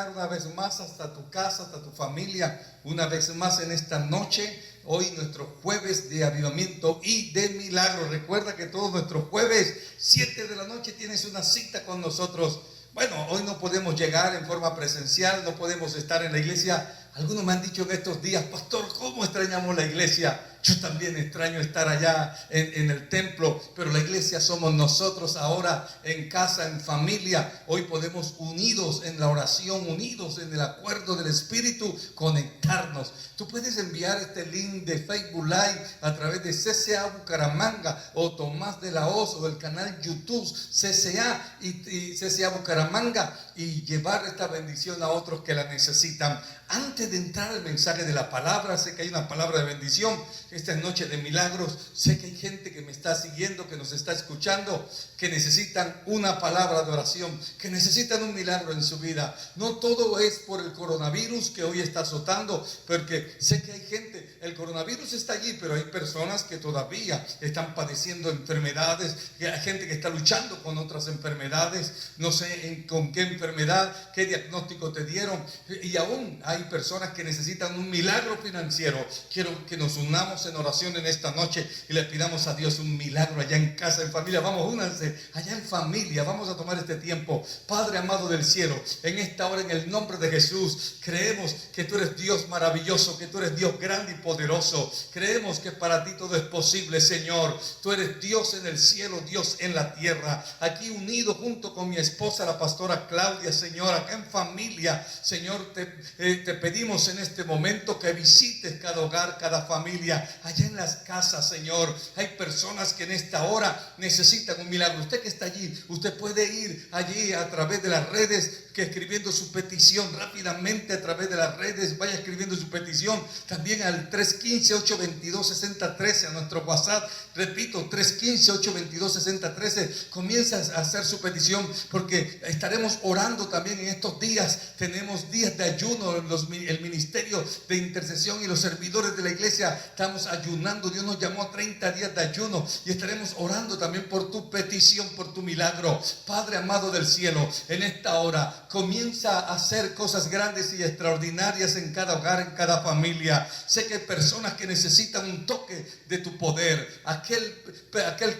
llegar una vez más hasta tu casa, hasta tu familia, una vez más en esta noche. Hoy nuestro jueves de avivamiento y de milagro. Recuerda que todos nuestros jueves 7 de la noche tienes una cita con nosotros. Bueno, hoy no podemos llegar en forma presencial, no podemos estar en la iglesia. Algunos me han dicho en estos días: pastor, ¿cómo extrañamos la iglesia? Yo también extraño estar allá en el templo, pero la iglesia somos nosotros ahora, en casa, en familia. Hoy podemos, unidos en la oración, unidos en el acuerdo del Espíritu, conectarnos. Tú puedes enviar este link de Facebook Live a través de CCA Bucaramanga o Tomás de la Hoz, o el canal YouTube CCA y CCA Bucaramanga, y llevar esta bendición a otros que la necesitan. Antes de entrar al mensaje de la palabra, sé que hay una palabra de bendición. Esta es noche de milagros. Sé que hay gente que me está siguiendo, que nos está escuchando, que necesitan una palabra de oración, que necesitan un milagro en su vida. No todo es por el coronavirus que hoy está azotando, porque sé que hay gente, el coronavirus está allí, pero hay personas que todavía están padeciendo enfermedades, hay gente que está luchando con otras enfermedades. No sé con qué enfermedad, qué diagnóstico te dieron, y aún hay personas que necesitan un milagro financiero. Quiero que nos unamos en oración en esta noche y le pidamos a Dios un milagro allá en casa, en familia. Vamos, únanse allá en familia. Vamos a tomar este tiempo. Padre amado del cielo, en esta hora, en el nombre de Jesús, creemos que tú eres Dios maravilloso, que tú eres Dios grande y poderoso. Creemos que para ti todo es posible, Señor. Tú eres Dios en el cielo, Dios en la tierra. Aquí unido junto con mi esposa, la pastora Claudia, Señor, acá en familia, Señor, te pedimos en este momento que visites cada hogar, cada familia, allá en las casas, Señor. Hay personas que en esta hora necesitan un milagro. Usted que está allí, usted puede ir allí a través de las redes, que escribiendo su petición rápidamente a través de las redes, vaya escribiendo su petición también al 315-822-6013, a nuestro WhatsApp. Repito, 315-822-6013. Comienza a hacer su petición, porque estaremos orando también en estos días. Tenemos días de ayuno, el ministerio de intercesión y los servidores de la iglesia estamos ayunando. Dios nos llamó a 30 días de ayuno y estaremos orando también por tu petición, por tu milagro. Padre amado del cielo, en esta hora comienza a hacer cosas grandes y extraordinarias en cada hogar, en cada familia. Sé que hay personas que necesitan un toque de tu poder. Aquel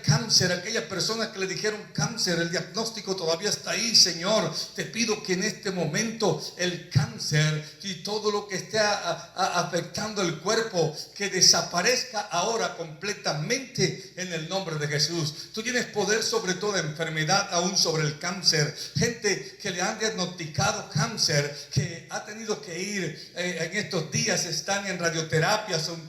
cáncer, aquella persona que le dijeron cáncer, el diagnóstico todavía está ahí, Señor. Te pido que en este momento el cáncer y todo lo que esté afectando el cuerpo, que desaparezca ahora completamente en el nombre de Jesús. Tú tienes poder sobre toda enfermedad, aún sobre el cáncer. Gente que le han diagnosticado cáncer, que ha tenido que ir en estos días, están en radioterapias o en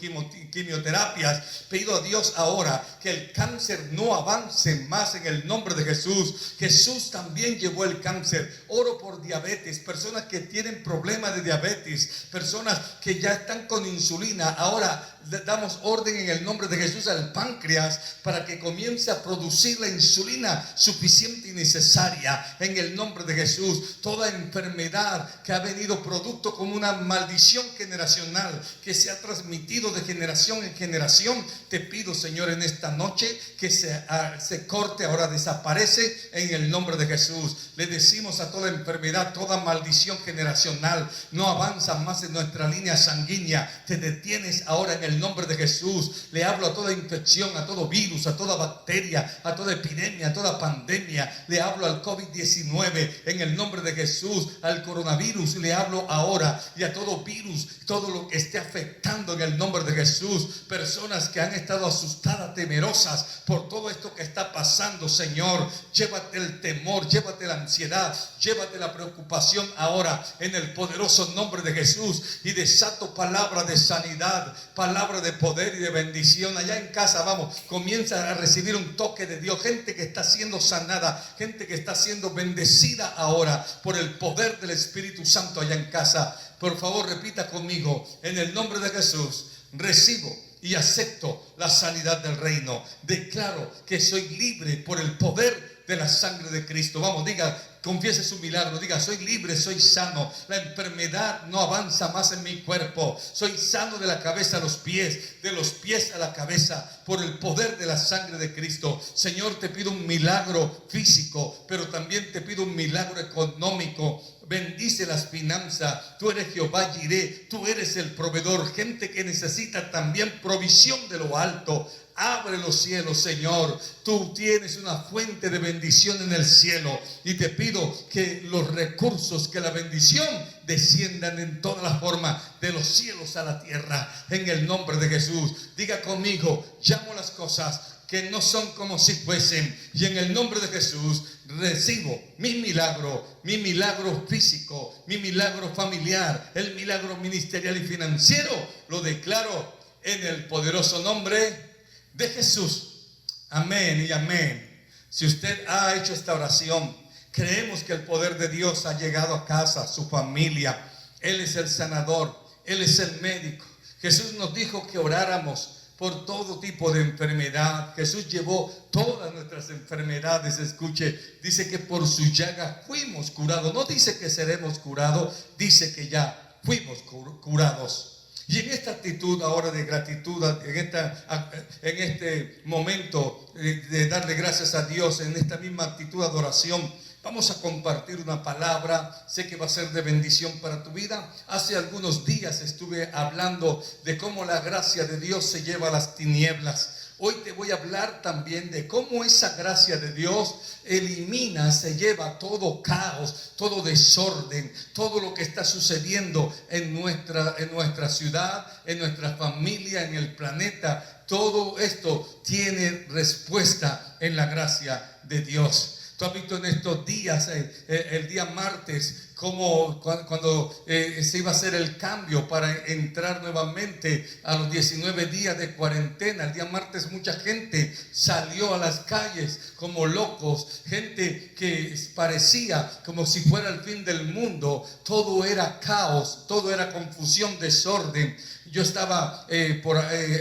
quimioterapias. Pido a Dios ahora que el cáncer no avance más en el nombre de Jesús. Jesús también llevó el cáncer. Oro por diabetes, personas que tienen problemas de diabetes, personas que ya están con insulina. Ahora damos orden en el nombre de Jesús al páncreas para que comience a producir la insulina suficiente y necesaria en el nombre de Jesús. Toda enfermedad que ha venido producto como una maldición generacional que se ha transmitido de generación en generación, te pido, Señor, en esta noche que se corte, ahora desaparece en el nombre de Jesús. Le decimos a toda enfermedad, toda maldición generacional, no avanza más en nuestra línea sanguínea, te detienes ahora en el nombre de Jesús. Le hablo a toda infección, a todo virus, a toda bacteria, a toda epidemia, a toda pandemia. Le hablo al COVID-19 en el nombre de Jesús, al coronavirus le hablo ahora, y a todo virus, todo lo que esté afectando en el nombre de Jesús. Personas que han estado asustadas, temerosas por todo esto que está pasando, Señor, llévate el temor, llévate la ansiedad, llévate la preocupación ahora en el poderoso nombre de Jesús, y desato palabra de sanidad, palabra de poder y de bendición. Allá en casa, vamos, comienza a recibir un toque de Dios. Gente que está siendo sanada, gente que está siendo bendecida ahora por el poder del Espíritu Santo allá en casa. Por favor, repita conmigo: en el nombre de Jesús recibo y acepto la sanidad del reino. Declaro que soy libre por el poder de la sangre de Cristo. Vamos, diga, confiese su milagro, diga: soy libre, soy sano, la enfermedad no avanza más en mi cuerpo, soy sano de la cabeza a los pies, de los pies a la cabeza, por el poder de la sangre de Cristo. Señor, te pido un milagro físico, pero también te pido un milagro económico. bendice las finanzas. Tú eres Jehová Jireh, tú eres el proveedor. Gente que necesita también provisión de lo alto. Abre los cielos, Señor. Tú tienes una fuente de bendición en el cielo. Y te pido que los recursos, que la bendición desciendan en todas las formas, de los cielos a la tierra. En el nombre de Jesús. Diga conmigo: llamo las cosas que no son como si fuesen. Y en el nombre de Jesús recibo mi milagro físico, mi milagro familiar, el milagro ministerial y financiero. Lo declaro en el poderoso nombre de Jesús. Amén y amén. Si usted ha hecho esta oración, creemos que el poder de Dios ha llegado a casa, a su familia. Él es el sanador, Él es el médico. Jesús nos dijo que oráramos por todo tipo de enfermedad. Jesús llevó todas nuestras enfermedades. Escuche, dice que por su llaga fuimos curados. No dice que seremos curados, dice que ya fuimos curados. Y en esta actitud ahora de gratitud, en este momento de darle gracias a Dios, en esta misma actitud de adoración, vamos a compartir una palabra. Sé que va a ser de bendición para tu vida. Hace algunos días estuve hablando de cómo la gracia de Dios se lleva a las tinieblas. Hoy te voy a hablar también de cómo esa gracia de Dios se lleva todo caos, todo desorden, todo lo que está sucediendo en nuestra ciudad, en nuestra familia, en el planeta. Todo esto tiene respuesta en la gracia de Dios. Tú has visto en estos días, el día martes, como cuando se iba a hacer el cambio para entrar nuevamente a los 19 días de cuarentena. El día martes mucha gente salió a las calles como locos, gente que parecía como si fuera el fin del mundo. Todo era caos, todo era confusión, desorden. Yo estaba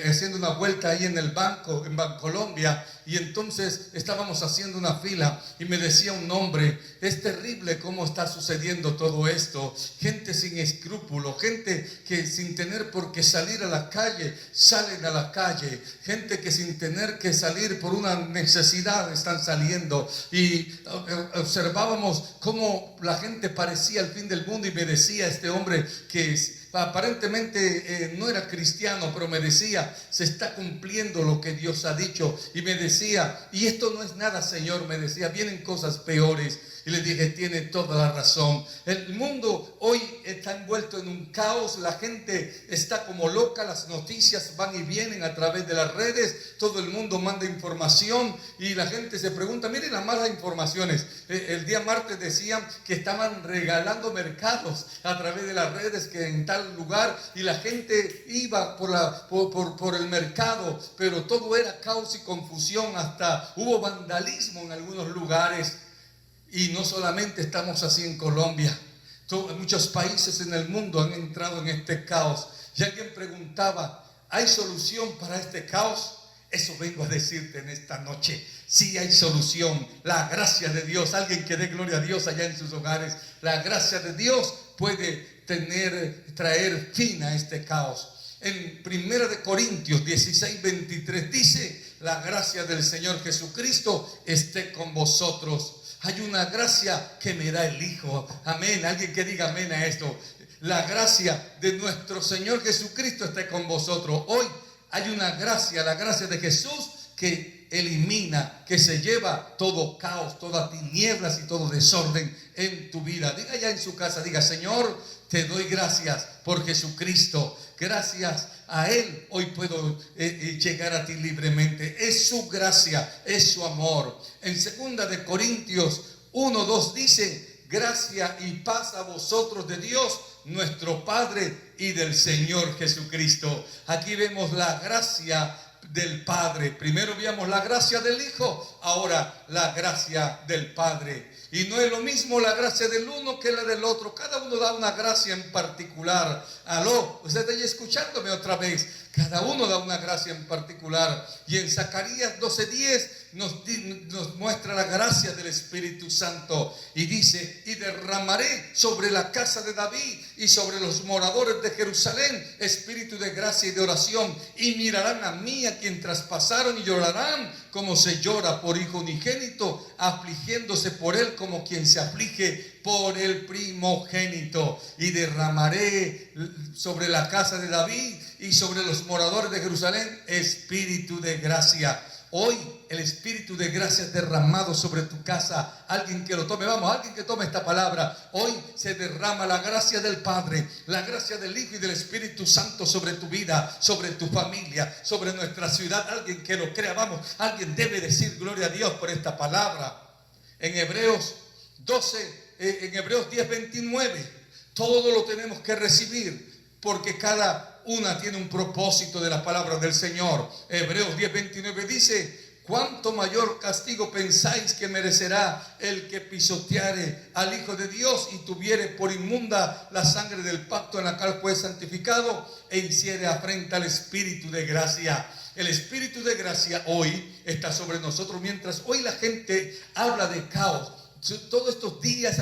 haciendo una vuelta ahí en el banco, en Bancolombia, y entonces estábamos haciendo una fila y me decía un hombre: es terrible cómo está sucediendo todo esto. Gente sin escrúpulos, gente que sin tener por qué salir a la calle, salen a la calle. Gente que sin tener que salir por una necesidad están saliendo. Y observábamos cómo la gente parecía el fin del mundo, y me decía este hombre que aparentemente no era cristiano, pero me decía: se está cumpliendo lo que Dios ha dicho. Y me decía: y esto no es nada, Señor. Me decía: vienen cosas peores. Y le dije: tiene toda la razón. El mundo hoy está envuelto en un caos. La gente está como loca. Las noticias van y vienen a través de las redes. Todo el mundo manda información y la gente se pregunta. Miren las malas informaciones. El día martes decían que estaban regalando mercados a través de las redes, que en tal lugar, y la gente iba por el mercado, pero todo era caos y confusión. Hasta hubo vandalismo en algunos lugares. Y no solamente estamos así en Colombia, muchos países en el mundo han entrado en este caos. Y alguien preguntaba: ¿hay solución para este caos? Eso vengo a decirte en esta noche. Sí hay solución. La gracia de Dios. Alguien que dé gloria a Dios allá en sus hogares. La gracia de Dios puede traer fin a este caos. En 1 Corintios 16:23 dice: la gracia del Señor Jesucristo esté con vosotros. Hay una gracia que me da el Hijo. Amén. Alguien que diga amén a esto. La gracia de nuestro Señor Jesucristo esté con vosotros. Hoy hay una gracia, la gracia de Jesús, que elimina, que se lleva todo caos, todas tinieblas y todo desorden en tu vida. Diga ya en su casa, diga: Señor, te doy gracias por Jesucristo. Gracias a Él hoy puedo llegar a ti libremente. Es su gracia, es su amor. En 2 Corintios 1:2 dice: gracia y paz a vosotros de Dios nuestro Padre y del Señor Jesucristo. Aquí vemos la gracia del Padre. Primero vimos la gracia del Hijo, ahora la gracia del Padre. Y no es lo mismo la gracia del uno que la del otro. Cada uno da una gracia en particular. Aló, usted está escuchándome otra vez. Cada uno da una gracia en particular. Y en Zacarías 12:10 nos muestra la gracia del Espíritu Santo y dice: y derramaré sobre la casa de David y sobre los moradores de Jerusalén espíritu de gracia y de oración, y mirarán a mí, a quien traspasaron, y llorarán como se llora por hijo unigénito, afligiéndose por él como quien se aflige por el primogénito. Y derramaré sobre la casa de David y sobre los moradores de Jerusalén espíritu de gracia. Hoy el espíritu de gracia es derramado sobre tu casa. Alguien que lo tome, vamos, alguien que tome esta palabra. Hoy se derrama la gracia del Padre, la gracia del Hijo y del Espíritu Santo sobre tu vida, sobre tu familia, sobre nuestra ciudad. Alguien que lo crea, vamos, alguien debe decir gloria a Dios por esta palabra. En Hebreos 10:29, todo lo tenemos que recibir, porque cada una tiene un propósito de la palabra del Señor. Hebreos 10:29 dice: ¿cuánto mayor castigo pensáis que merecerá el que pisoteare al Hijo de Dios y tuviere por inmunda la sangre del pacto en la cual fue santificado, e hiciere afrenta al Espíritu de gracia? El Espíritu de gracia hoy está sobre nosotros. Mientras hoy la gente habla de caos, todos estos días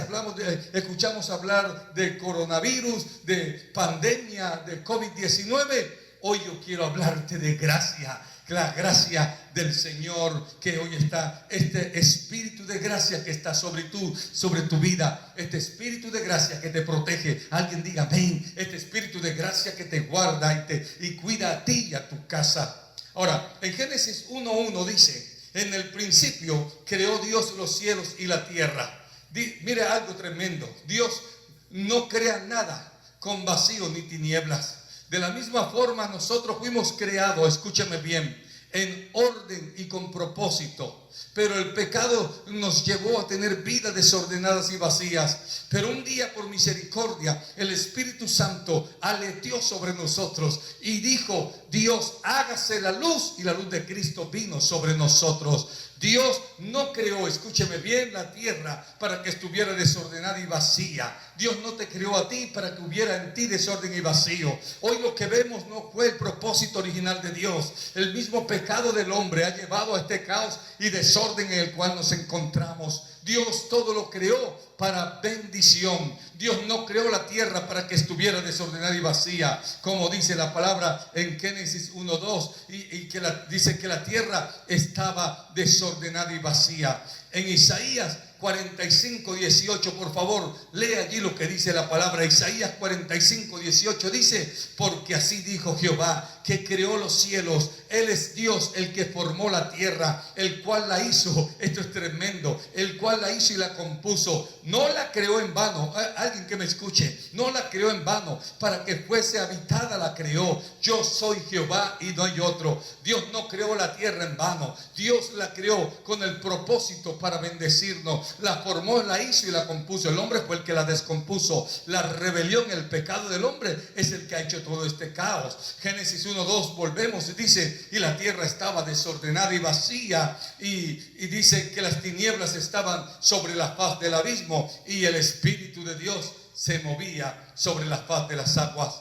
escuchamos hablar de coronavirus, de pandemia, de COVID-19. Hoy yo quiero hablarte de gracia, la gracia del Señor que hoy está, este espíritu de gracia que está sobre tu vida, este espíritu de gracia que te protege. Alguien diga amén. Este espíritu de gracia que te guarda y cuida a ti y a tu casa. Ahora, en Génesis 1:1 dice: en el principio creó Dios los cielos y la tierra. Mire algo tremendo. Dios no crea nada con vacío ni tinieblas. De la misma forma nosotros fuimos creados, escúchame bien, en orden y con propósito. Pero el pecado nos llevó a tener vidas desordenadas y vacías. Pero un día, por misericordia, el Espíritu Santo aleteó sobre nosotros y dijo: Dios, hágase la luz. Y la luz de Cristo vino sobre nosotros. Dios no creó, escúcheme bien, la tierra para que estuviera desordenada y vacía. Dios no te creó a ti para que hubiera en ti desorden y vacío. Hoy lo que vemos no fue el propósito original de Dios. El mismo pecado del hombre ha llevado a este caos y desorden en el cual nos encontramos. Dios todo lo creó para bendición. Dios no creó la tierra para que estuviera desordenada y vacía, como dice la palabra en Génesis 1:2, y que dice que la tierra estaba desordenada y vacía. En Isaías 45:18, por favor, lee allí lo que dice la palabra. Isaías 45:18 dice: porque así dijo Jehová, que creó los cielos. Él es Dios, el que formó la tierra, el cual la hizo. Esto es tremendo. El cual la hizo y la compuso. No la creó en vano. Alguien que me escuche. No la creó en vano. Para que fuese habitada la creó. Yo soy Jehová y no hay otro. Dios no creó la tierra en vano. Dios la creó con el propósito para bendecirnos. La formó, la hizo y la compuso. El hombre fue el que la descompuso. La rebelión, el pecado del hombre es el que ha hecho todo este caos. Génesis 1:2, volvemos y dice: y la tierra estaba desordenada y vacía, y dice que las tinieblas estaban sobre la faz del abismo, y el Espíritu de Dios se movía sobre la faz de las aguas.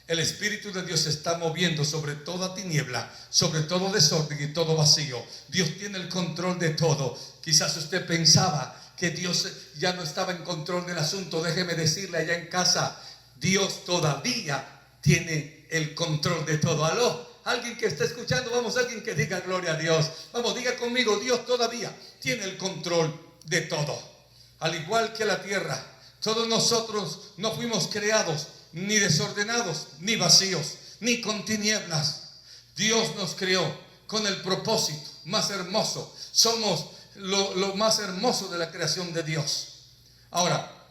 El Espíritu de Dios se está moviendo sobre toda tiniebla, sobre todo desorden y todo vacío. Dios tiene el control de todo. Quizás usted pensaba que Dios ya no estaba en control del asunto. Déjeme decirle allá en casa: Dios todavía tiene el control de todo. Aló, alguien que está escuchando, vamos, alguien que diga gloria a Dios. Vamos, diga conmigo: Dios todavía tiene el control de todo. Al igual que la tierra, todos nosotros no fuimos creados ni desordenados, ni vacíos, ni con tinieblas. Dios nos creó con el propósito más hermoso. Somos lo más hermoso de la creación de Dios. Ahora,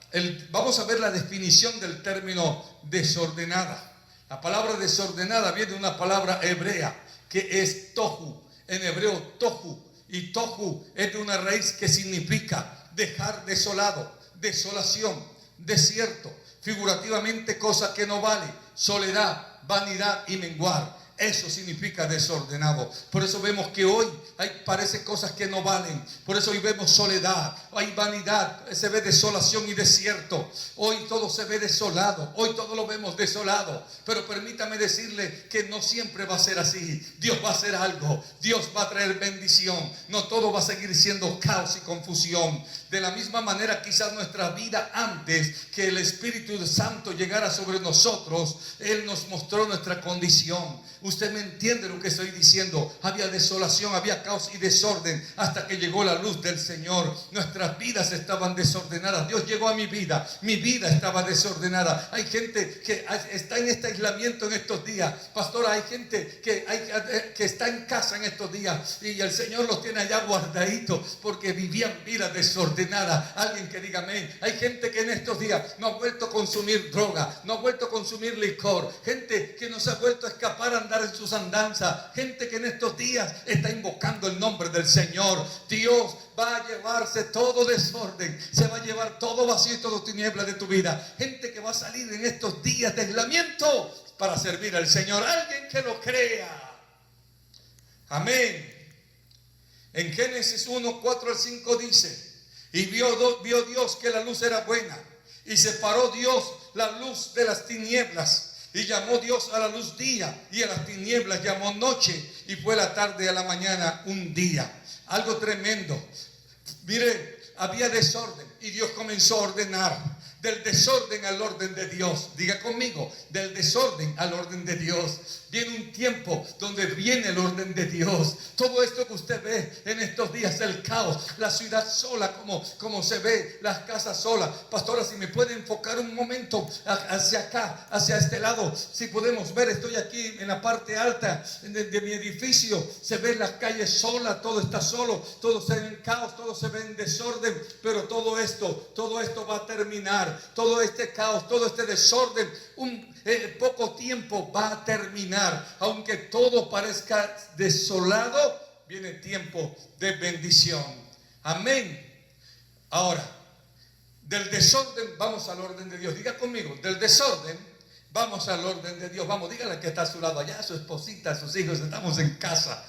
vamos a ver la definición del término desordenada. La palabra desordenada viene de una palabra hebrea que es tohu. En hebreo tohu. Y tohu es de una raíz que significa dejar desolado, desolación, desierto. Figurativamente, cosa que no vale, soledad, vanidad y menguar. eso significa desordenado. Por eso vemos que hoy parece cosas que no valen. Por eso hoy vemos soledad, hay vanidad, se ve desolación y desierto. Hoy todo se ve desolado, hoy todo lo vemos desolado. Pero permítame decirle que no siempre va a ser así. Dios va a hacer algo, Dios va a traer bendición. No todo va a seguir siendo caos y confusión. De la misma manera, quizás nuestra vida, antes que el Espíritu Santo llegara sobre nosotros, Él nos mostró nuestra condición. Usted me entiende lo que estoy diciendo. Había desolación, había caos y desorden hasta que llegó la luz del Señor. Nuestras vidas estaban desordenadas. Dios llegó a mi vida estaba desordenada. Hay gente que está en este aislamiento en estos días. Pastora, hay gente que está en casa en estos días y el Señor los tiene allá guardaditos porque vivían vida desordenada. Alguien que diga amén. Hay gente que en estos días no ha vuelto a consumir droga, no ha vuelto a consumir licor. Gente que no se ha vuelto a escapar a andar en sus andanzas. Gente que en estos días está invocando el nombre del Señor. Dios va a llevarse todo desorden, se va a llevar todo vacío y todo tiniebla de tu vida. Gente que va a salir en estos días de aislamiento para servir al Señor. Alguien que lo crea. Amén. En Génesis 1, 4 al 5 dice: y vio Dios que la luz era buena, y separó Dios la luz de las tinieblas. Y llamó Dios a la luz día, y a las tinieblas llamó noche, y fue la tarde a la mañana un día. Algo tremendo. Mire, había desorden y Dios comenzó a ordenar. Del desorden al orden de Dios. Diga conmigo, del desorden al orden de Dios. Viene un tiempo donde viene el orden de Dios. Todo esto que usted ve en estos días, el caos, la ciudad sola, como se ve, las casas solas. Pastora, si me puede enfocar un momento hacia acá, hacia este lado. Si podemos ver, estoy aquí en la parte alta de mi edificio. Se ven las calles solas, todo está solo, todo se ve en caos, todo se ve en desorden. Pero todo esto va a terminar. Todo este caos, todo este desorden, poco tiempo va a terminar. Aunque todo parezca desolado, viene tiempo de bendición. Amén. Ahora, del desorden vamos al orden de Dios. Diga conmigo, del desorden vamos al orden de Dios. Vamos, dígale que está a su lado allá, a su esposita, a sus hijos, estamos en casa.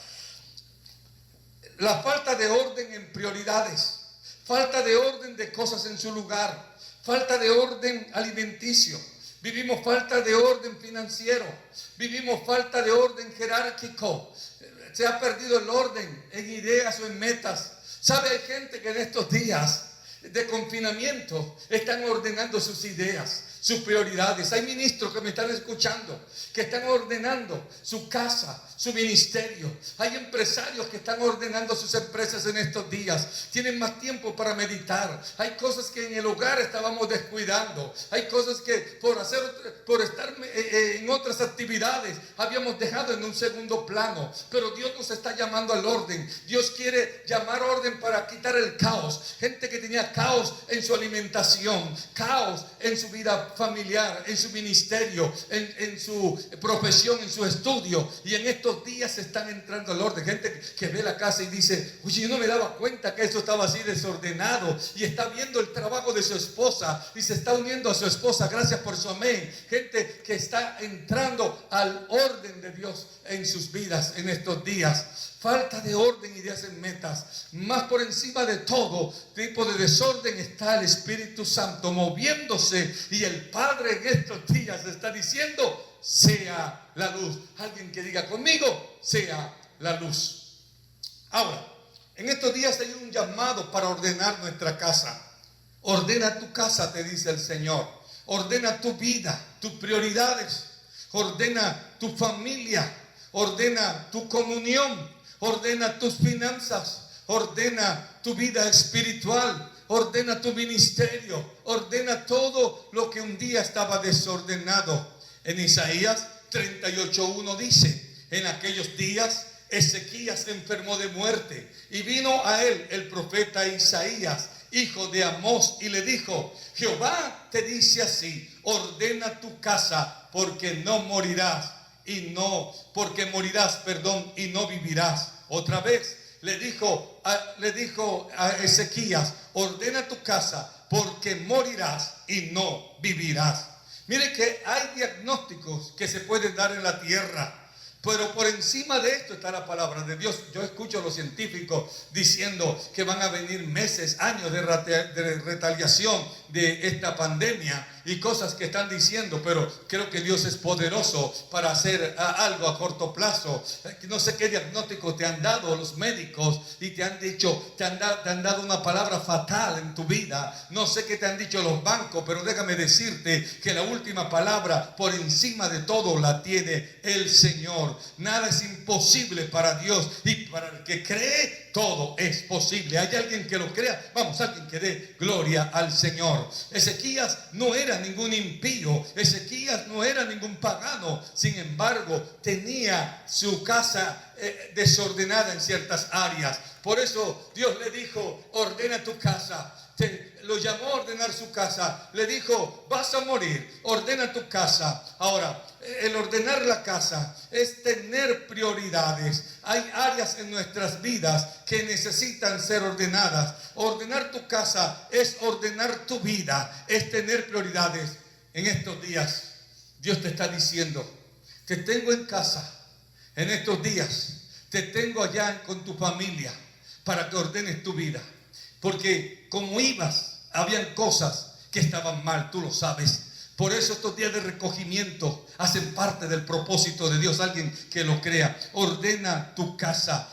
La falta de orden en prioridades, falta de orden de cosas en su lugar, falta de orden alimenticio. Vivimos falta de orden financiero. Vivimos falta de orden jerárquico. Se ha perdido el orden en ideas o en metas. ¿Sabe? Hay gente que en estos días de confinamiento están ordenando sus ideas, sus prioridades. Hay ministros que me están escuchando que están ordenando su casa, su ministerio. Hay empresarios que están ordenando sus empresas en estos días. Tienen más tiempo para meditar. Hay cosas que en el hogar estábamos descuidando. Hay cosas que por estar en otras actividades habíamos dejado en un segundo plano. Pero Dios nos está llamando al orden. Dios quiere llamar orden para quitar el caos. Gente que tenía caos en su alimentación, caos en su vida familiar, en su ministerio, en su profesión, en su estudio. Y en estos días se están entrando al orden. Gente que ve la casa y dice: oye, yo no me daba cuenta que esto estaba así desordenado. Y está viendo el trabajo de su esposa y se está uniendo a su esposa. Gracias por su amén. Gente que está entrando al orden de Dios en sus vidas en estos días. Falta de orden y ideas en metas. Más por encima de todo tipo de desorden está el Espíritu Santo moviéndose. Y el Padre en estos días está diciendo: sea la luz. Alguien que diga conmigo: sea la luz. Ahora, en estos días hay un llamado para ordenar nuestra casa. Ordena tu casa, te dice el Señor. Ordena tu vida, tus prioridades. Ordena tu familia. Ordena tu comunión. Ordena tus finanzas. Ordena tu vida espiritual. Ordena tu ministerio. Ordena todo lo que un día estaba desordenado. En Isaías 38:1 dice: en aquellos días Ezequías se enfermó de muerte, y vino a él el profeta Isaías, hijo de Amós, y le dijo: Jehová te dice así: ordena tu casa, porque morirás y no vivirás. Otra vez le dijo a Ezequías: ordena tu casa, porque morirás y no vivirás. Mire que hay diagnósticos que se pueden dar en la tierra, Pero por encima de esto está la palabra de Dios. Yo escucho a los científicos diciendo que van a venir meses, años de retaliación de esta pandemia y cosas que están diciendo, pero creo que Dios es poderoso para hacer algo a corto plazo. No sé qué diagnóstico te han dado los médicos y te han dicho, te han dado una palabra fatal en tu vida. No sé qué te han dicho los bancos, pero déjame decirte que la última palabra por encima de todo la tiene el Señor. Nada es imposible para Dios, y para el que cree todo es posible. ¿Hay alguien que lo crea? Vamos, alguien que dé gloria al Señor. Ezequías no era ningún impío, Ezequías no era ningún pagano. Sin embargo, tenía su casa desordenada en ciertas áreas. Por eso Dios le dijo: ordena tu casa. Lo llamó a ordenar su casa. Le dijo: vas a morir, ordena tu casa. Ahora, el ordenar la casa es tener prioridades. Hay áreas en nuestras vidas que necesitan ser ordenadas. Ordenar tu casa es ordenar tu vida, es tener prioridades. En estos días Dios te está diciendo: te tengo en casa. En estos días te tengo allá con tu familia para que ordenes tu vida. Porque como ibas, habían cosas que estaban mal, tú lo sabes. Por eso estos días de recogimiento hacen parte del propósito de Dios. Alguien que lo crea. Ordena tu casa,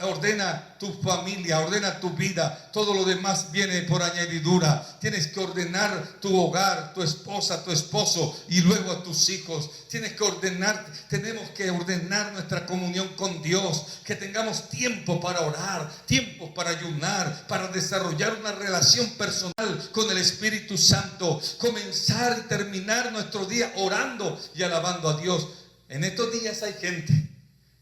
ordena tu familia, ordena tu vida. Todo lo demás viene por añadidura. Tienes que ordenar tu hogar, tu esposa, tu esposo y luego a tus hijos. Tienes que ordenar, tenemos que ordenar nuestra comunión con Dios. Que tengamos tiempo para orar, tiempo para ayunar, para desarrollar una relación personal con el Espíritu Santo. Comenzar y terminar nuestro día orando y alabando a Dios. En estos días hay gente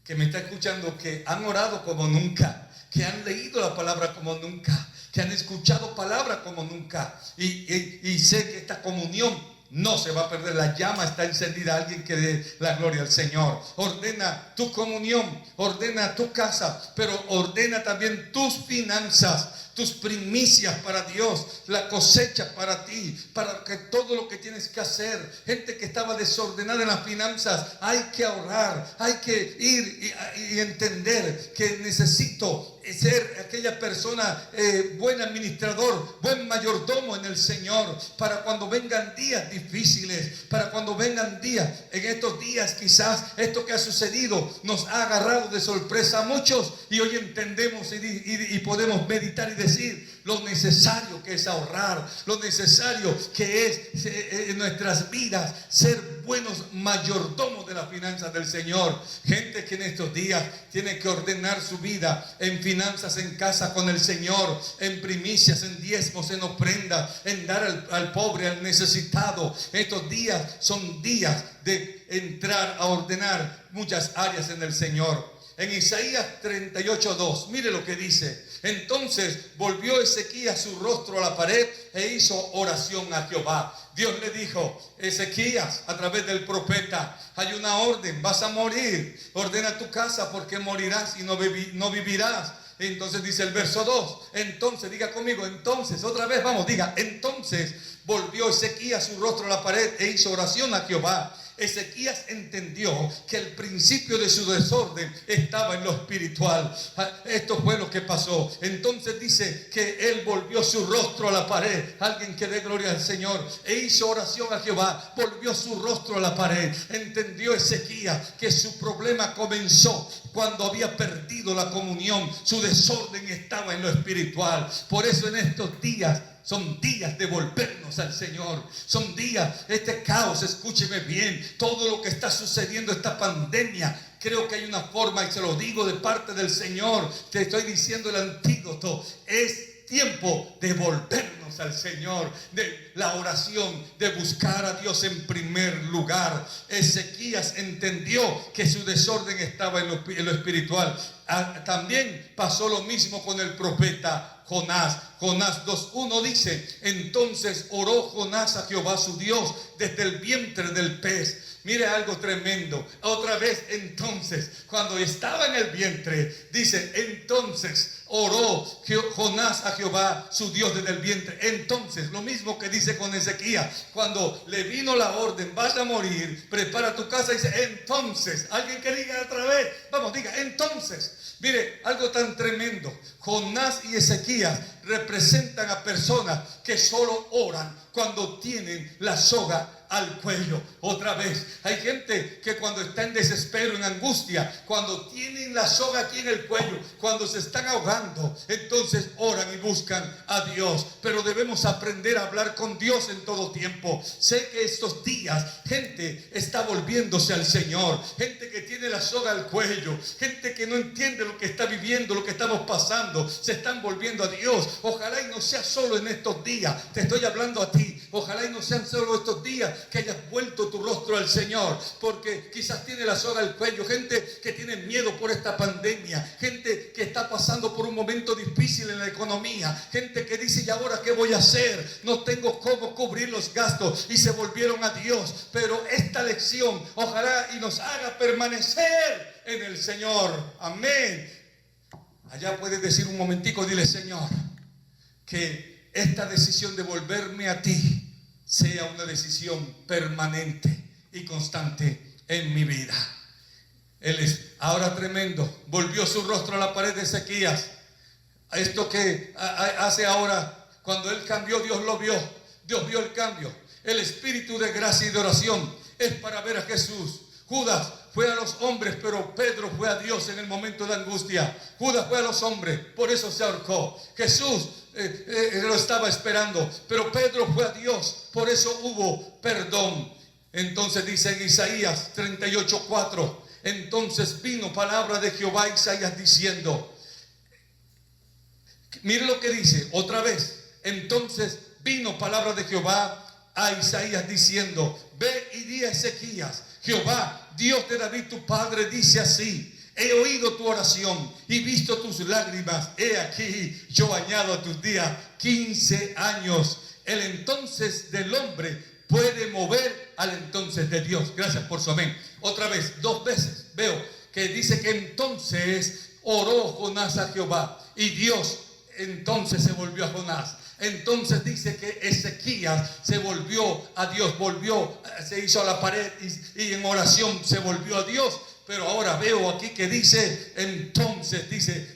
que me está escuchando que han orado como nunca, que han leído la palabra como nunca, que han escuchado palabra como nunca. Y sé que esta comunión no se va a perder. La llama está encendida. Alguien que dé la gloria al Señor. Ordena tu comunión, ordena tu casa, pero ordena también tus finanzas, tus primicias para Dios, la cosecha para ti, para que todo lo que tienes que hacer. Gente que estaba desordenada en las finanzas, hay que ahorrar, hay que ir y entender que necesito ser aquella persona, buen administrador, buen mayordomo en el Señor, para cuando vengan días difíciles, para cuando vengan días, en estos días quizás esto que ha sucedido nos ha agarrado de sorpresa a muchos, y hoy entendemos y podemos meditar y decir lo necesario que es ahorrar, lo necesario que es en nuestras vidas ser buenos mayordomos de las finanzas del Señor. Gente que en estos días tiene que ordenar su vida en finanzas, en casa con el Señor, en primicias, en diezmos, en ofrendas, en dar al pobre, al necesitado. Estos días son días de entrar a ordenar muchas áreas en el Señor. En Isaías 38:2, mire lo que dice: entonces volvió Ezequías su rostro a la pared e hizo oración a Jehová. Dios le dijo: Ezequías, a través del profeta, hay una orden, vas a morir, ordena tu casa porque morirás y no vivirás. Entonces dice el verso 2, entonces, diga conmigo, entonces, otra vez, vamos, diga, entonces volvió Ezequías su rostro a la pared e hizo oración a Jehová. Ezequías entendió que el principio de su desorden estaba en lo espiritual. Esto fue lo que pasó. Entonces dice que él volvió su rostro a la pared. Alguien que dé gloria al Señor. E hizo oración a Jehová. Volvió su rostro a la pared. Entendió Ezequías que su problema comenzó cuando había perdido la comunión. Su desorden estaba en lo espiritual. Por eso en estos días son días de volvernos al Señor. Son días, este caos, escúcheme bien, todo lo que está sucediendo, esta pandemia, creo que hay una forma, y se lo digo de parte del Señor, te estoy diciendo el antídoto, es tiempo de volvernos al Señor, de la oración, de buscar a Dios en primer lugar. Ezequías entendió que su desorden estaba en lo espiritual. También pasó lo mismo con el profeta Jonás. Jonás 2:1 dice: entonces oró Jonás a Jehová su Dios desde el vientre del pez. Mire algo tremendo. Otra vez, entonces, cuando estaba en el vientre, dice: entonces oró Jonás a Jehová su Dios desde el vientre. Entonces, lo mismo que dice con Ezequías, cuando le vino la orden: vas a morir, prepara tu casa. Dice: entonces. Alguien que diga otra vez, vamos, diga: entonces. Mire, algo tan tremendo. Jonás y Ezequías representan a personas que solo oran cuando tienen la soga al cuello. Otra vez, hay gente que cuando está en desespero, en angustia, cuando tienen la soga aquí en el cuello, cuando se están ahogando, entonces oran y buscan a Dios. Pero debemos aprender a hablar con Dios en todo tiempo. Sé que estos días gente está volviéndose al Señor, gente que tiene la soga al cuello, gente que no entiende lo que está viviendo, lo que estamos pasando, se están volviendo a Dios. Ojalá y no sea solo en estos días, te estoy hablando a ti. Ojalá y no sean solo estos días que hayas vuelto tu rostro al Señor, porque quizás tiene la soga al cuello, gente que tiene miedo por esta pandemia, gente que está pasando por un momento difícil en la economía, gente que dice: ¿y ahora qué voy a hacer? No tengo cómo cubrir los gastos, y se volvieron a Dios. Pero esta lección ojalá y nos haga permanecer en el Señor. Amén. Allá puedes decir un momentico, dile: Señor, que esta decisión de volverme a ti sea una decisión permanente y constante en mi vida. Él es ahora tremendo. Volvió su rostro a la pared de Ezequías. Esto que hace ahora, cuando él cambió, Dios lo vio. Dios vio el cambio. El espíritu de gracia y de oración es para ver a Jesús. Judas fue a los hombres, pero Pedro fue a Dios en el momento de angustia. Judas fue a los hombres, por eso se ahorcó. Jesús lo estaba esperando, pero Pedro fue a Dios, por eso hubo perdón. Entonces dice en Isaías 38:4: entonces vino palabra de Jehová a Isaías diciendo, mire lo que dice otra vez: entonces vino palabra de Jehová a Isaías diciendo: ve y di a Ezequías, Jehová, Dios de David tu padre, dice así: he oído tu oración y visto tus lágrimas. He aquí, yo añado a tus días 15 años. El entonces del hombre puede mover al entonces de Dios. Gracias por su amén. Otra vez, 2 veces veo que dice que entonces oró Jonás a Jehová y Dios entonces se volvió a Jonás. Entonces dice que Ezequías se volvió a Dios, se hizo a la pared y en oración se volvió a Dios. Pero ahora veo aquí que dice entonces,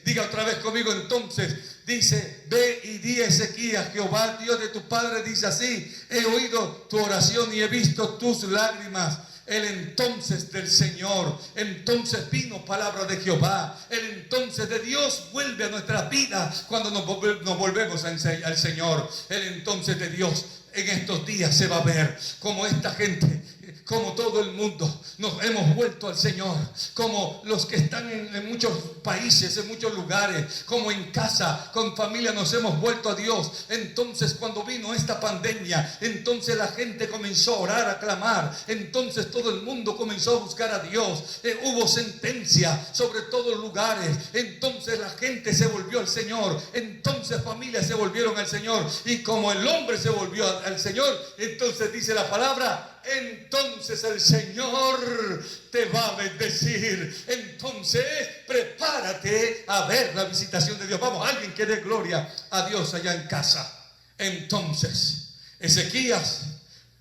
diga otra vez conmigo: entonces, dice: ve y di a Ezequías, Jehová Dios de tu padre dice así: he oído tu oración y he visto tus lágrimas. El entonces del Señor, entonces vino palabra de Jehová. El entonces de Dios vuelve a nuestra vida cuando nos volvemos al Señor. El entonces de Dios en estos días se va a ver como esta gente, como todo el mundo nos hemos vuelto al Señor, como los que están en muchos países, en muchos lugares, como en casa, con familia, nos hemos vuelto a Dios. Entonces cuando vino esta pandemia, entonces la gente comenzó a orar, a clamar, entonces todo el mundo comenzó a buscar a Dios. Hubo sentencia sobre todos los lugares, entonces la gente se volvió al Señor, entonces familias se volvieron al Señor, y como el hombre se volvió al Señor, entonces dice la palabra: entonces el Señor te va a bendecir. Entonces prepárate a ver la visitación de Dios. Vamos, alguien que dé gloria a Dios allá en casa. Entonces Ezequías,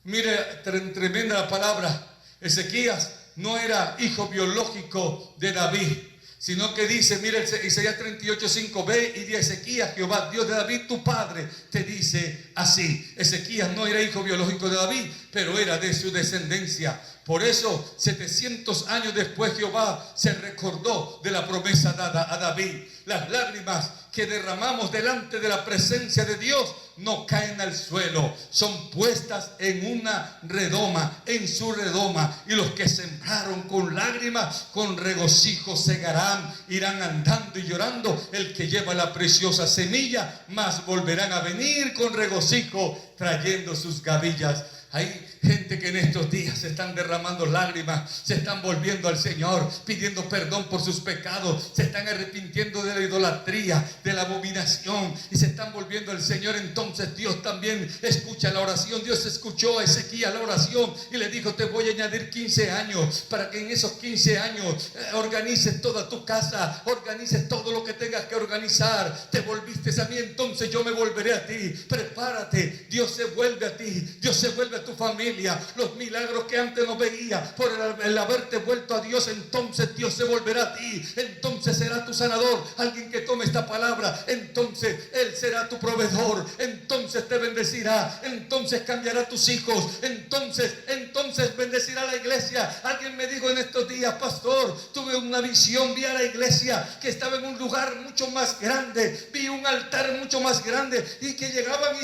mire, tremenda la palabra. Ezequías no era hijo biológico de David, sino que dice, mire, Isaías 38:5: ve y di a Ezequías, Jehová Dios de David tu padre te dice así. Ezequías no era hijo biológico de David, pero era de su descendencia. Por eso 700 años después Jehová se recordó de la promesa dada a David. Las lágrimas que derramamos delante de la presencia de Dios no caen al suelo, son puestas en una redoma, en su redoma. Y los que sembraron con lágrimas, con regocijo segarán, irán andando y llorando. El que lleva la preciosa semilla, más volverán a venir con regocijo, trayendo sus gavillas. Ahí gente que en estos días se están derramando lágrimas, se están volviendo al Señor, pidiendo perdón por sus pecados, se están arrepintiendo de la idolatría, de la abominación, y se están volviendo al Señor. Entonces Dios también escucha la oración. Dios escuchó a Ezequías la oración y le dijo: te voy a añadir 15 años para que en esos 15 años organices toda tu casa, organices todo lo que tengas que organizar. Te volviste a mí, entonces yo me volveré a ti. Prepárate, Dios se vuelve a ti, Dios se vuelve a tu familia. Los milagros que antes no veía, por el haberte vuelto a Dios, entonces Dios se volverá a ti. Entonces será tu sanador. Alguien que tome esta palabra, entonces Él será tu proveedor, entonces te bendecirá, entonces cambiará tus hijos, entonces bendecirá la iglesia. Alguien me dijo en estos días: pastor, tuve una visión, vi a la iglesia que estaba en un lugar mucho más grande, vi un altar mucho más grande y que llegaban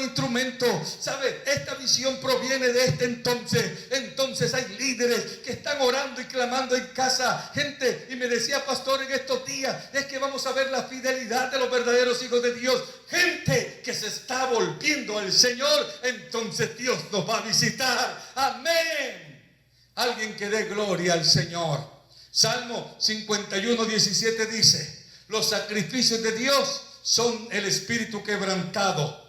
instrumentos. ¿Sabe? Esta visión proviene de este entonces hay líderes que están orando y clamando en casa, gente, y me decía: pastor, en estos días es que vamos a ver la fidelidad de los verdaderos hijos de Dios, gente que se está volviendo al Señor. Entonces Dios nos va a visitar. Amén. Alguien que dé gloria al Señor. Salmo 51:17 dice: los sacrificios de Dios son el espíritu quebrantado.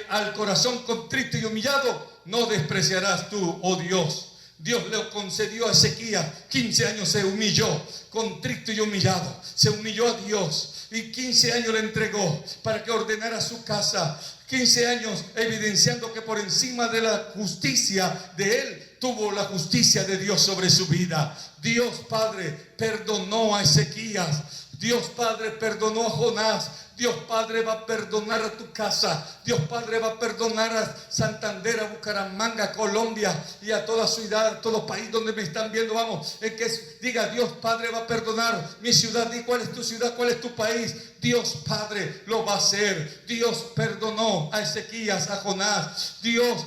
Al corazón contrito y humillado no despreciarás tú, oh Dios. Dios le concedió a Ezequías 15 años, se humilló, contrito y humillado, se humilló a Dios, y 15 años le entregó para que ordenara su casa. 15 años evidenciando que por encima de la justicia de él, tuvo la justicia de Dios sobre su vida. Dios Padre perdonó a Ezequías, Dios Padre perdonó a Jonás, Dios Padre va a perdonar a tu casa. Dios Padre va a perdonar a Santander, a Bucaramanga, a Colombia y a toda ciudad, a todo país donde me están viendo. Vamos, el que diga: Dios Padre va a perdonar mi ciudad. Di cuál es tu ciudad, cuál es tu país. Dios Padre lo va a hacer. Dios perdonó a Ezequías, a Jonás. Dios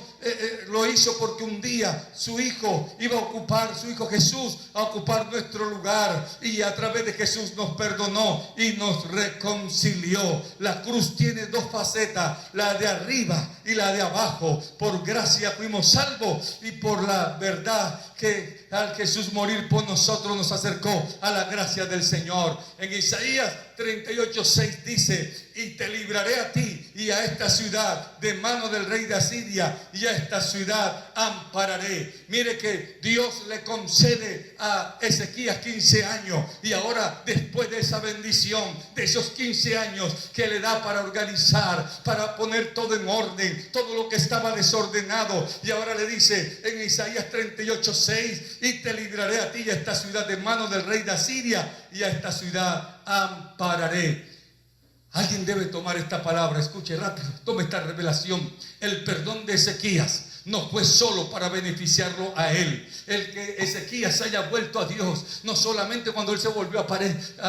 lo hizo porque un día su hijo iba a ocupar, su hijo Jesús, a ocupar nuestro lugar, y a través de Jesús nos perdonó y nos reconcilió. La cruz tiene dos facetas, la de arriba y la de abajo. Por gracia fuimos salvos, y por la verdad que al Jesús morir por nosotros nos acercó a la gracia del Señor. En Isaías 38:6 dice: y te libraré a ti y a esta ciudad de mano del rey de Asiria, y a esta ciudad ampararé. Mire que Dios le concede a Ezequías 15 años, y ahora, después de esa bendición, de esos 15 años que le da para organizar, para poner todo en orden, todo lo que estaba desordenado, y ahora le dice en Isaías 38:6: y te libraré a ti y a esta ciudad de mano del rey de Asiria, y a esta ciudad ampararé. Alguien debe tomar esta palabra. Escuche rápido, tome esta revelación. El perdón de Ezequías no fue solo para beneficiarlo a él. El que Ezequías haya vuelto a Dios, no solamente cuando él se volvió a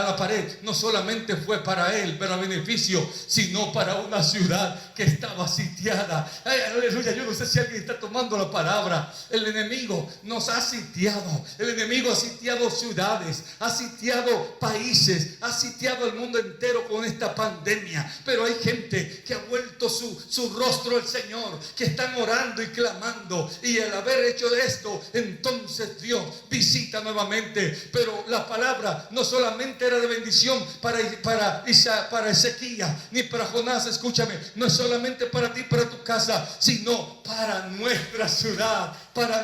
la pared, no solamente fue para él, para beneficio, sino para una ciudad que estaba sitiada. Ay, aleluya. Yo no sé si alguien está tomando la palabra. El enemigo nos ha sitiado. El enemigo ha sitiado ciudades, ha sitiado países, ha sitiado el mundo entero con esta pandemia. Pero hay gente que ha vuelto su rostro al Señor, que están orando y clamando, y al haber hecho esto, entonces Dios visita nuevamente. Pero la palabra no solamente era de bendición para Ezequías ni para Jonás. Escúchame, no es solamente para ti, para tu casa, sino para nuestra ciudad, para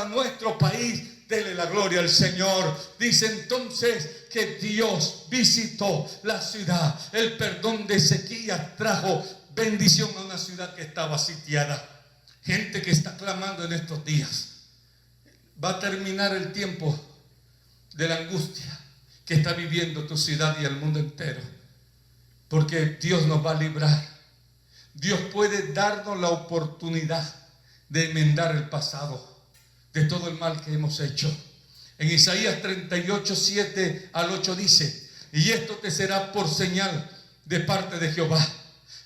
nuestro país. Dele la gloria al Señor. Dice entonces que Dios visitó la ciudad. El perdón de Ezequías trajo bendición a una ciudad que estaba sitiada. Gente que está clamando en estos días. Va a terminar el tiempo de la angustia que está viviendo tu ciudad y el mundo entero, porque Dios nos va a librar. Dios puede darnos la oportunidad de enmendar el pasado de todo el mal que hemos hecho. En Isaías 38:7-8 dice: y esto te será por señal de parte de Jehová,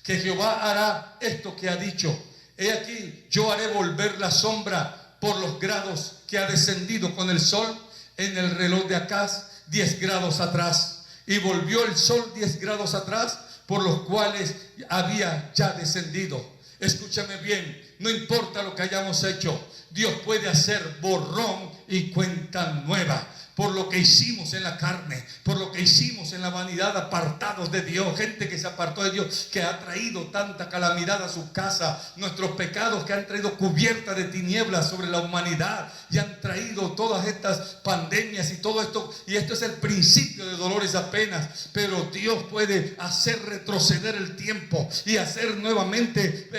que Jehová hará esto que ha dicho: he aquí, yo haré volver la sombra por los grados que ha descendido con el sol en el reloj de Acaz 10 grados atrás, y volvió el sol 10 grados atrás, por los cuales había ya descendido. Escúchame bien, no importa lo que hayamos hecho, Dios puede hacer borrón y cuenta nueva. Por lo que hicimos en la carne, por lo que hicimos en la vanidad, apartados de Dios, gente que se apartó de Dios, que ha traído tanta calamidad a su casa, nuestros pecados que han traído cubierta de tinieblas sobre la humanidad y han traído todas estas pandemias y todo esto, y esto es el principio de dolores apenas, pero Dios puede hacer retroceder el tiempo y hacer nuevamente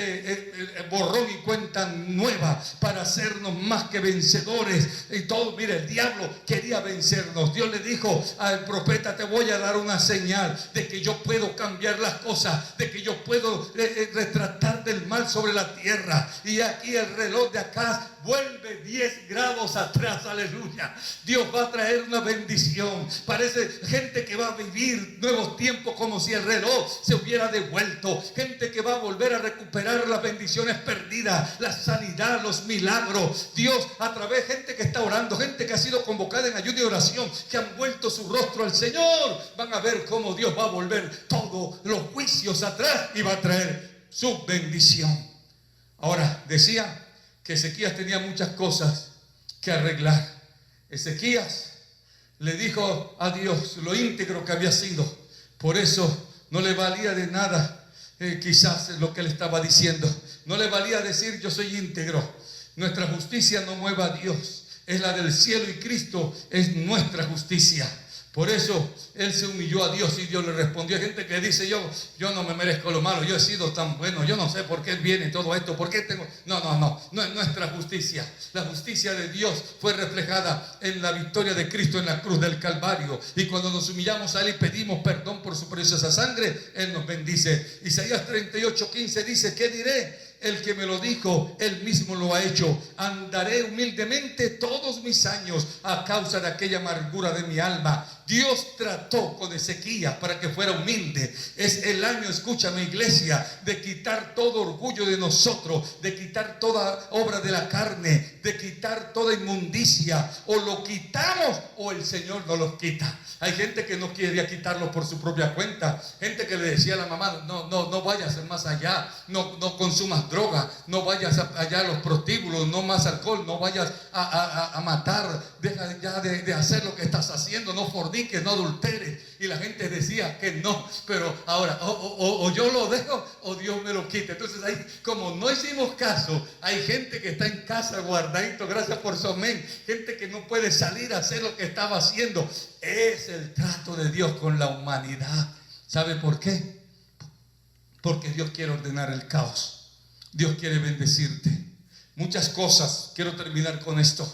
borrón y cuenta nueva para hacernos más que vencedores. Y todo, mire, el diablo quería vencernos. Dios le dijo al profeta: te voy a dar una señal de que yo puedo cambiar las cosas, de que yo puedo retratar del mal sobre la tierra. Y aquí el reloj de acá vuelve 10 grados atrás. Aleluya. Dios va a traer una bendición. Parece gente que va a vivir nuevos tiempos como si el reloj se hubiera devuelto. Gente que va a volver a recuperar las bendiciones perdidas, la sanidad, los milagros. Dios a través de gente que está orando, gente que ha sido convocada en ayuno de oración, que han vuelto su rostro al Señor, van a ver cómo Dios va a volver todos los juicios atrás y va a traer su bendición. Ahora, decía que Ezequías tenía muchas cosas que arreglar. Ezequías le dijo a Dios lo íntegro que había sido. Por eso no le valía de nada quizás lo que le estaba diciendo. No le valía decir: yo soy íntegro. Nuestra justicia no mueve a Dios, es la del cielo, y Cristo es nuestra justicia. Por eso él se humilló a Dios y Dios le respondió. Hay gente que dice: yo no me merezco lo malo, yo he sido tan bueno, yo no sé por qué viene todo esto, por qué tengo... No es nuestra justicia. La justicia de Dios fue reflejada en la victoria de Cristo en la cruz del Calvario, y cuando nos humillamos a Él y pedimos perdón por su preciosa sangre, Él nos bendice. Isaías 38:15 dice: ¿qué diré? El que me lo dijo, Él mismo lo ha hecho. Andaré humildemente todos mis años a causa de aquella amargura de mi alma. Dios trató con Ezequías para que fuera humilde. Es el año, escúchame iglesia, de quitar todo orgullo de nosotros, de quitar toda obra de la carne, de quitar toda inmundicia. O lo quitamos o el Señor nos los quita. Hay gente que no quería quitarlo por su propia cuenta. Gente que le decía a la mamá: no vayas más allá, no consumas droga, no vayas allá a los prostíbulos, no más alcohol, no vayas a matar, deja ya de hacer lo que estás haciendo, no forniques, no adulteres. Y la gente decía que no, pero ahora o yo lo dejo o Dios me lo quita. Entonces ahí, como no hicimos caso, hay gente que está en casa guardadito, gracias por su amén, gente que no puede salir a hacer lo que estaba haciendo. Es el trato de Dios con la humanidad. ¿Sabe por qué? Porque Dios quiere ordenar el caos. Dios quiere bendecirte. Muchas cosas, quiero terminar con esto,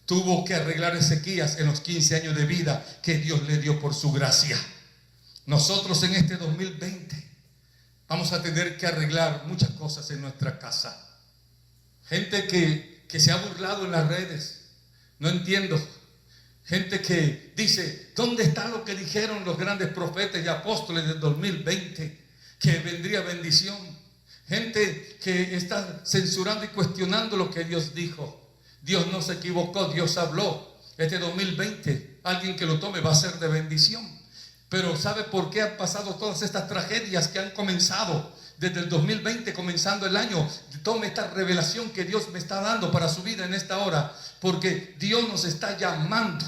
tuvo que arreglar Ezequías en los 15 años de vida que Dios le dio por su gracia. Nosotros en este 2020 vamos a tener que arreglar muchas cosas en nuestra casa. Gente que se ha burlado en las redes, no entiendo. Gente que dice: ¿dónde está lo que dijeron los grandes profetas y apóstoles del 2020? Que vendría bendición. Gente que está censurando y cuestionando lo que Dios dijo. Dios no se equivocó, Dios habló. Este 2020, alguien que lo tome va a ser de bendición. Pero ¿sabe por qué han pasado todas estas tragedias que han comenzado desde el 2020, comenzando el año? Tome esta revelación que Dios me está dando para su vida en esta hora, porque Dios nos está llamando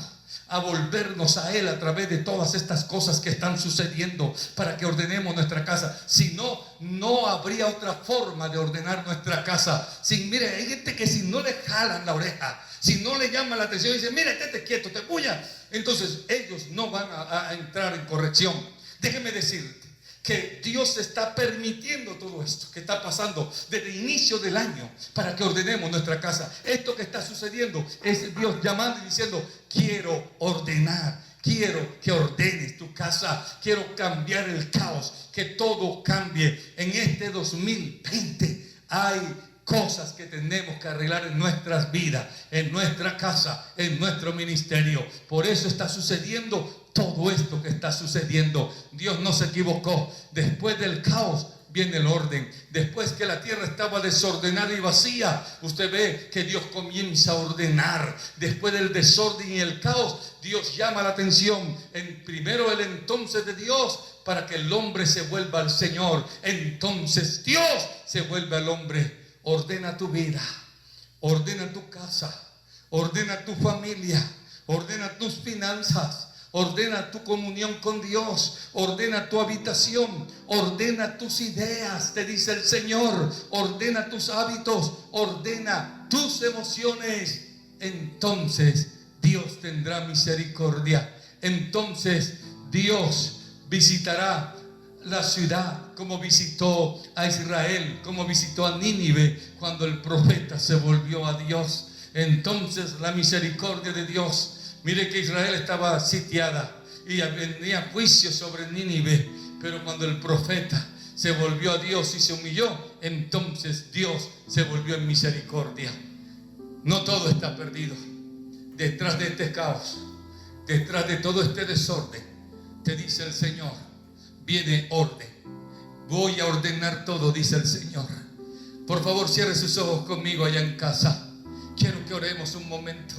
a volvernos a Él a través de todas estas cosas que están sucediendo, para que ordenemos nuestra casa. Si no, no habría otra forma de ordenar nuestra casa. Mire, hay gente que si no le jalan la oreja, si no le llama la atención y dice: mira, estate quieto, te bulla, entonces ellos no van a entrar en corrección. Déjeme decirte que Dios está permitiendo todo esto que está pasando desde el inicio del año para que ordenemos nuestra casa. Esto que está sucediendo es Dios llamando y diciendo: quiero ordenar, quiero que ordenes tu casa, quiero cambiar el caos, que todo cambie. En este 2020 hay cosas que tenemos que arreglar en nuestras vidas, en nuestra casa, en nuestro ministerio. Por eso está sucediendo todo esto que está sucediendo. Dios no se equivocó. Después del caos viene el orden. Después que la tierra estaba desordenada y vacía, usted ve que Dios comienza a ordenar. Después del desorden y el caos, Dios llama la atención. Primero el entonces de Dios, para que el hombre se vuelva al Señor. Entonces Dios se vuelve al hombre. ordena tu vida, ordena tu casa, ordena tu familia, ordena tus finanzas, ordena tu comunión con Dios, ordena tu habitación, ordena tus ideas, te dice el Señor, ordena tus hábitos, ordena tus emociones. Entonces Dios tendrá misericordia. Entonces Dios visitará la ciudad como visitó a Israel, como visitó a Nínive cuando el profeta se volvió a Dios. Entonces la misericordia de Dios. Mire que Israel estaba sitiada y venía juicio sobre Nínive, pero cuando el profeta se volvió a Dios y se humilló, entonces Dios se volvió en misericordia. No todo está perdido. Detrás de este caos, detrás de todo este desorden, te dice el Señor, viene orden. Voy a ordenar todo, dice el Señor. Por favor, cierre sus ojos conmigo allá en casa. Quiero que oremos un momento.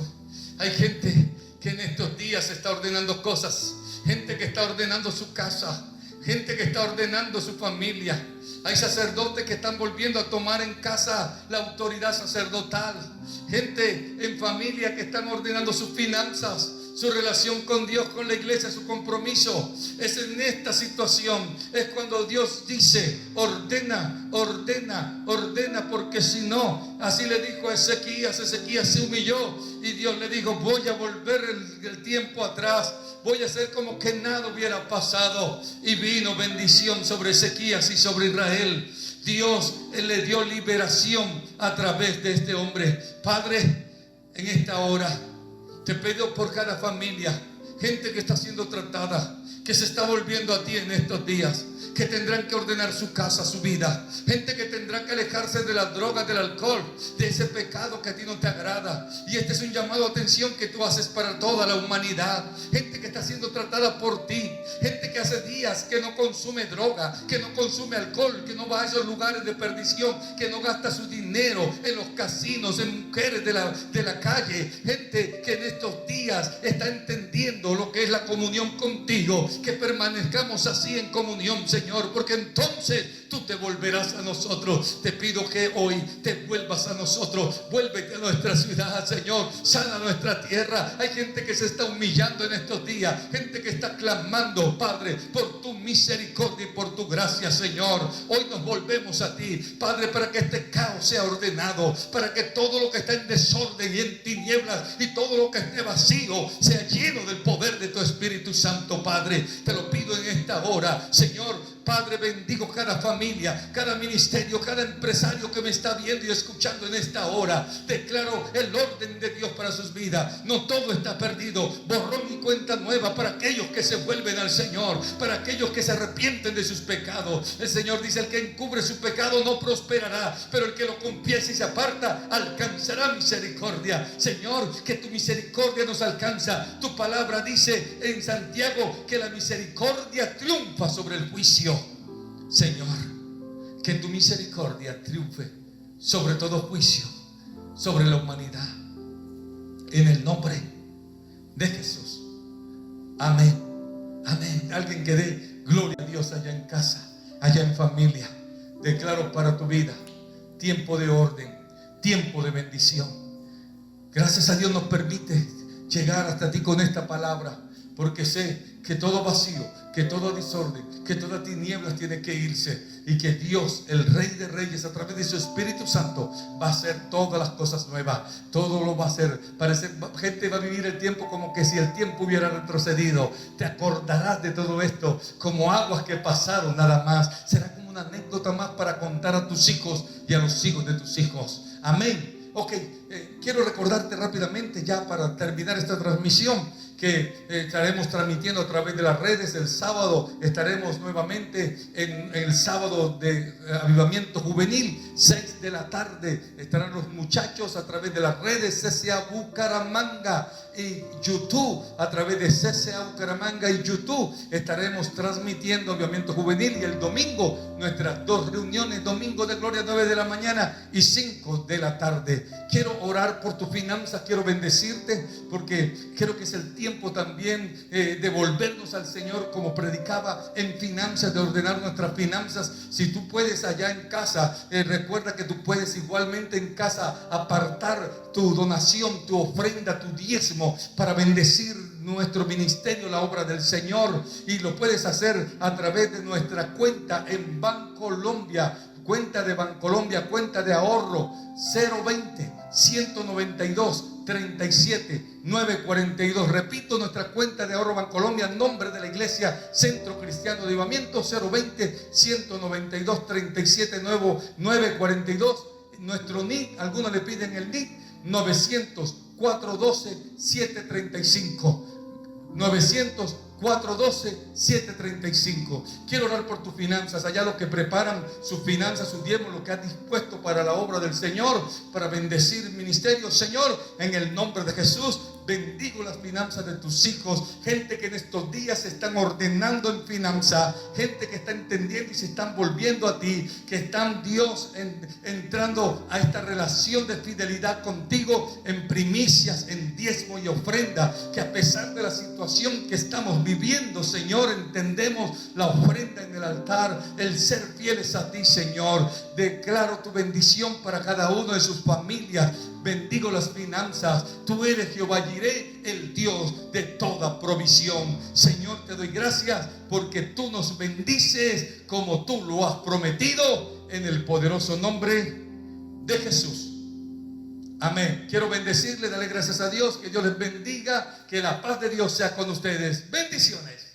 Hay gente que en estos días está ordenando cosas, gente que está ordenando su casa, gente que está ordenando su familia. Hay sacerdotes que están volviendo a tomar en casa la autoridad sacerdotal, gente en familia que están ordenando sus finanzas, su relación con Dios, con la iglesia, su compromiso. Es en esta situación, es cuando Dios dice, ordena, ordena, ordena, porque si no, así le dijo a Ezequías. Ezequías se humilló y Dios le dijo, voy a volver el tiempo atrás, voy a hacer como que nada hubiera pasado. Y vino bendición sobre Ezequías y sobre Israel. Dios le dio liberación a través de este hombre. Padre, en esta hora te pido por cada familia, gente que está siendo tratada, que se está volviendo a ti en estos días, que tendrán que ordenar su casa, su vida, gente que tendrá que alejarse de las drogas, del alcohol, de ese pecado que a ti no te agrada. Y este es un llamado a atención que tú haces para toda la humanidad. Gente que está siendo tratada por ti, gente que hace días que no consume droga, que no consume alcohol, que no va a esos lugares de perdición, que no gasta su dinero en los casinos, en mujeres de la calle. Gente que en estos días está entendiendo lo que es la comunión contigo. Que permanezcamos así en comunión, Señor, porque entonces tú te volverás a nosotros. Te pido que hoy te vuelvas a nosotros. Vuélvete a nuestra ciudad, Señor. Sana nuestra tierra. Hay gente que se está humillando en estos días, gente que está clamando, Padre, por tu misericordia y por tu gracia, Señor. Hoy nos volvemos a ti, Padre, para que este caos sea ordenado, para que todo lo que está en desorden y en tinieblas y todo lo que esté vacío sea lleno del poder de tu Espíritu Santo, Padre. Te lo pido en esta hora, Señor. Padre, bendigo cada familia, cada ministerio, cada empresario que me está viendo y escuchando en esta hora. Declaro el orden de Dios para sus vidas. No todo está perdido. Borrón y cuenta nueva para aquellos que se vuelven al Señor, para aquellos que se arrepienten de sus pecados. El Señor dice, el que encubre su pecado no prosperará, pero el que lo confiesa y se aparta alcanzará misericordia. Señor, que tu misericordia nos alcanza. Tu palabra dice en Santiago que la misericordia triunfa sobre el juicio. Señor, que tu misericordia triunfe sobre todo juicio, sobre la humanidad, en el nombre de Jesús. Amén, amén. Alguien que dé gloria a Dios allá en casa, allá en familia. Declaro para tu vida tiempo de orden, tiempo de bendición. Gracias a Dios nos permite llegar hasta ti con esta palabra, porque sé que todo vacío, que todo desorden, que toda tinieblas tiene que irse, y que Dios, el Rey de Reyes, a través de su Espíritu Santo, va a hacer todas las cosas nuevas. Todo lo va a hacer. Gente va a vivir el tiempo como que si el tiempo hubiera retrocedido. Te acordarás de todo esto como aguas que pasaron nada más. Será como una anécdota más para contar a tus hijos y a los hijos de tus hijos. Amén. Ok, quiero recordarte rápidamente ya para terminar esta transmisión que estaremos transmitiendo a través de las redes. El sábado estaremos nuevamente en el sábado de avivamiento juvenil, 6 de la tarde. Estarán los muchachos a través de las redes CCA Bucaramanga y YouTube. A través de CCA Bucaramanga y YouTube estaremos transmitiendo avivamiento juvenil. Y el domingo nuestras dos reuniones, domingo de gloria, 9 de la mañana y 5 de la tarde. Quiero orar por tus finanzas, quiero bendecirte, porque creo que es el tiempo también de volvernos al Señor, como predicaba en finanzas, de ordenar nuestras finanzas. Si tú puedes allá en casa, recuerda que tú puedes igualmente en casa apartar tu donación, tu ofrenda, tu diezmo para bendecir nuestro ministerio, la obra del Señor, y lo puedes hacer a través de nuestra cuenta en Bancolombia, cuenta de Bancolombia, cuenta de ahorro 020-192-37-942. Repito, nuestra cuenta de ahorro Bancolombia, nombre de la iglesia Centro Cristiano de Avivamiento, 020-192-37-942. Nuestro NIC, algunos le piden el NIC, 900-412-735. 900-412-735. Quiero orar por tus finanzas. Allá los que preparan sus finanzas, sus diezmos, lo que has dispuesto para la obra del Señor, para bendecir ministerios. Señor, en el nombre de Jesús, bendigo las finanzas de tus hijos. Gente que en estos días se están ordenando en finanza, gente que está entendiendo y se están volviendo a ti, que están, Dios, entrando a esta relación de fidelidad contigo en primicias, en diezmo y ofrenda. Que a pesar de la situación que estamos viviendo, Señor, entendemos la ofrenda en el altar, el ser fieles a ti, Señor. Declaro tu bendición para cada uno de sus familias. Bendigo las finanzas. Tú eres Jehová Jireh, el Dios de toda provisión. Señor, te doy gracias porque tú nos bendices como tú lo has prometido, en el poderoso nombre de Jesús. Amén. Quiero bendecirles, darle gracias a Dios, que Dios les bendiga, que la paz de Dios sea con ustedes. Bendiciones.